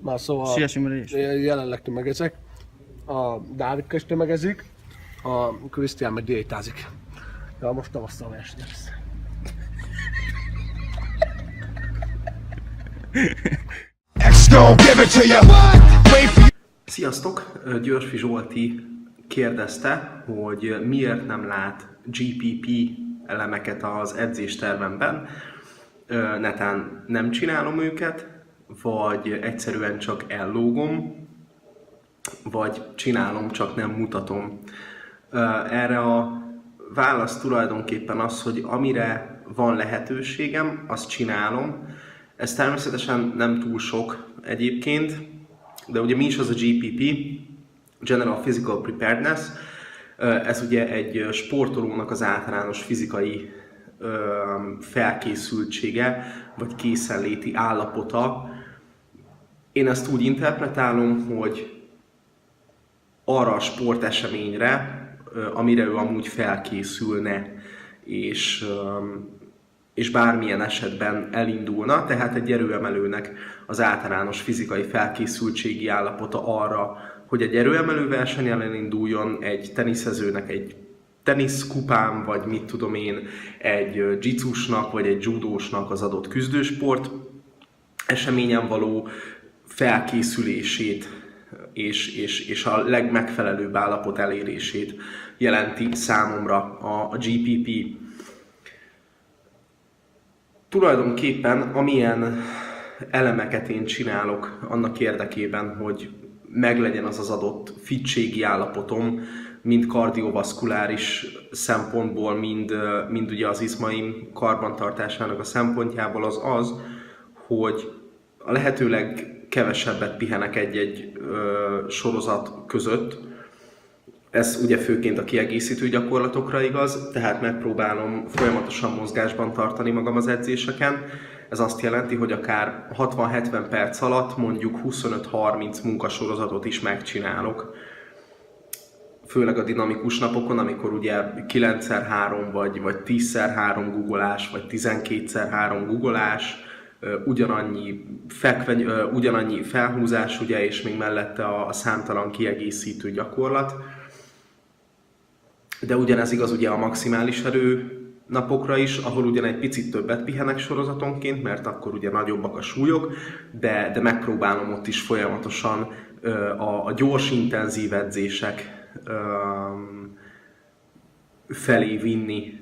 Na szóval Szia Simon is. jelenleg tömegezek, a Dávid is tömegezik, a Krisztián meg diétázik. Ja, most tavasszal verseny lesz. Sziasztok! Györfi Zsolti kérdezte, hogy miért nem lát GPP elemeket az edzéstervemben. Netán nem csinálom őket, vagy egyszerűen csak ellógom, vagy csinálom, csak nem mutatom. Erre a válasz tulajdonképpen az, hogy amire van lehetőségem, azt csinálom. Ez természetesen nem túl sok egyébként, de ugye mi is az a GPP, General Physical Preparedness, ez ugye egy sportolónak az általános fizikai felkészültsége, vagy készenléti állapota. Én ezt úgy interpretálom, hogy arra a sporteseményre, amire ő amúgy felkészülne, és bármilyen esetben elindulna, tehát egy erőemelőnek az általános fizikai felkészültségi állapota arra, hogy egy erőemelő versenyen elinduljon, egy teniszezőnek egy teniszkupán, vagy mit tudom én, egy jitsusnak, vagy egy judósnak az adott küzdősport eseményen való felkészülését és a legmegfelelőbb állapot elérését jelenti számomra a GPP. Tulajdonképpen amilyen elemeket én csinálok annak érdekében, hogy meglegyen az az adott fittségi állapotom, mind kardiovaszkuláris szempontból, mind ugye az izmaim karbantartásának a szempontjából az, hogy a lehetőleg kevesebbet pihenek egy-egy sorozat között. Ez ugye főként a kiegészítő gyakorlatokra igaz, tehát megpróbálom folyamatosan mozgásban tartani magam az edzéseken. Ez azt jelenti, hogy akár 60-70 perc alatt mondjuk 25-30 munkasorozatot is megcsinálok. Főleg a dinamikus napokon, amikor ugye 9x3 vagy 10x3 guggolás, vagy 12x3 guggolás, ugyanannyi felhúzás, ugye, és még mellette a számtalan kiegészítő gyakorlat. De ugyanez igaz ugye a maximális erő napokra is, ahol ugyan egy picit többet pihenek sorozatonként, mert akkor ugye nagyobbak a súlyok, de megpróbálom ott is folyamatosan a gyors, intenzív edzések felé vinni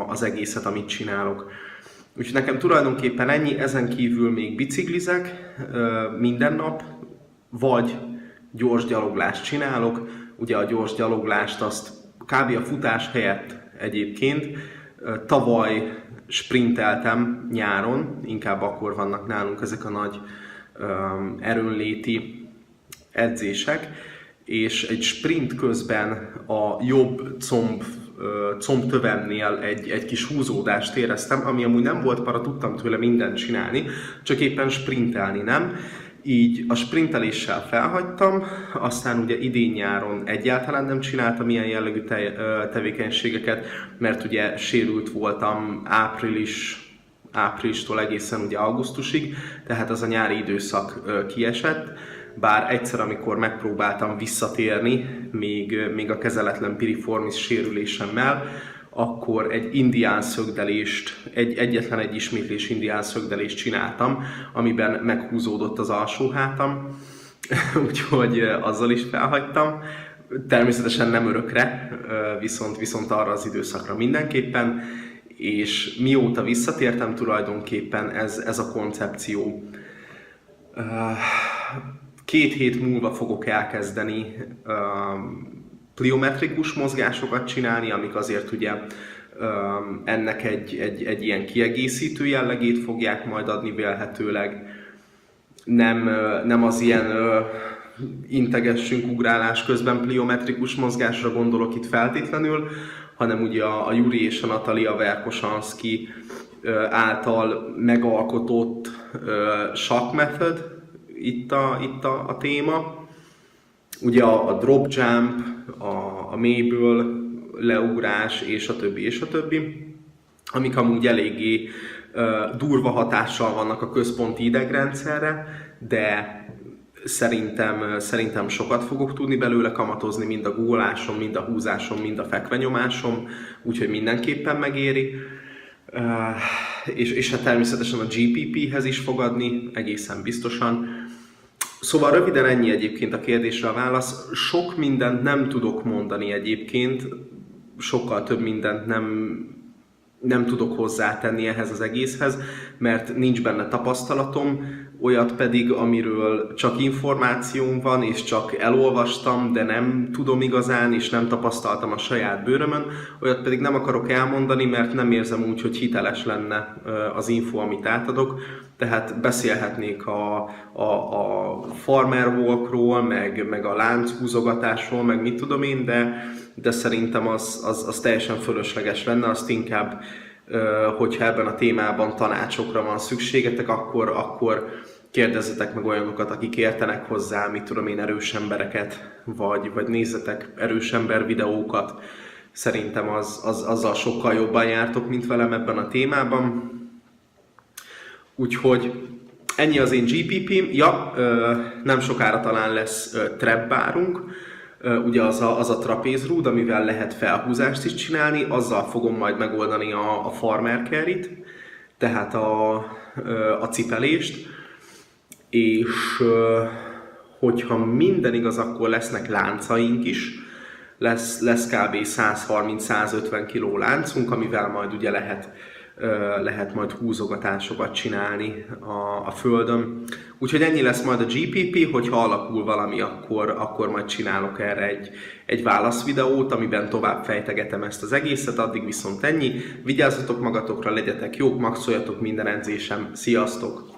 az egészet, amit csinálok. Úgyhogy nekem tulajdonképpen ennyi, ezen kívül még biciklizek minden nap, vagy gyors gyaloglást csinálok. Ugye a gyors gyaloglást azt kb. A futás helyett egyébként tavaly sprinteltem nyáron, inkább akkor vannak nálunk ezek a nagy erőnléti edzések, és egy sprint közben a jobb combtövemnél egy kis húzódást éreztem, ami amúgy nem volt para, tudtam tőle mindent csinálni, csak éppen sprintelni nem. Így a sprinteléssel felhagytam, aztán ugye idén-nyáron egyáltalán nem csináltam ilyen jellegű tevékenységeket, mert ugye sérült voltam áprilistól egészen ugye augusztusig, tehát az a nyári időszak kiesett, bár egyszer, amikor megpróbáltam visszatérni, még a kezeletlen piriformis sérülésemmel, akkor egy indián szögdelést, egyetlen egy ismétlés indián szögdelést csináltam, amiben meghúzódott az alsóhátam, úgyhogy azzal is felhagytam. Természetesen nem örökre, viszont arra az időszakra mindenképpen, és mióta visszatértem tulajdonképpen ez a koncepció. 2 hét múlva fogok elkezdeni pliometrikus mozgásokat csinálni, amik azért ugye ennek egy ilyen kiegészítő jellegét fogják majd adni vélhetőleg. Nem az ilyen integessünk ugrálás közben pliometrikus mozgásra gondolok itt feltétlenül, hanem ugye a Juri és a Natalia Verkhošanski által megalkotott shock method itt a téma. Ugye a drop jump, a mélyből leugrás és a többi, amik amúgy eléggé durva hatással vannak a központi idegrendszerre, de szerintem sokat fogok tudni belőle kamatozni, mind a gúlásom, mind a húzásom, mind a fekvenyomásom, úgyhogy mindenképpen megéri. És hát természetesen a GPP-hez is fog adni, egészen biztosan. Szóval röviden ennyi egyébként a kérdésre a válasz. Sok mindent nem tudok mondani egyébként, sokkal több mindent nem tudok hozzátenni ehhez az egészhez, mert nincs benne tapasztalatom, olyat pedig, amiről csak információm van, és csak elolvastam, de nem tudom igazán, és nem tapasztaltam a saját bőrömön, olyat pedig nem akarok elmondani, mert nem érzem úgy, hogy hiteles lenne az info, amit átadok. Tehát beszélhetnék a farmer walkról, meg a lánchúzogatásról, meg mit tudom én, de szerintem az teljesen fölösleges lenne, azt inkább, hogyha ebben a témában tanácsokra van szükségetek, akkor kérdezzetek meg olyanokat, akik értenek hozzá, mit tudom én, erős embereket, vagy nézzetek erős ember videókat. Szerintem azzal sokkal jobban jártok, mint velem ebben a témában. Úgyhogy ennyi az én GPP-m. Ja, nem sokára talán lesz trap bárunk. Ugye az a trapézrúd, amivel lehet felhúzást is csinálni, azzal fogom majd megoldani a farmer carry-t, tehát a cipelést, és hogyha minden igaz, akkor lesznek láncaink is, lesz kb. 130-150 kg láncunk, amivel majd ugye lehet majd húzogatásokat csinálni a földön. Úgyhogy ennyi lesz majd a GPP, hogyha alakul valami, akkor majd csinálok erre egy válaszvideót, amiben tovább fejtegetem ezt az egészet, addig viszont ennyi. Vigyázzatok magatokra, legyetek jók, maxoljatok minden edzésem. Sziasztok!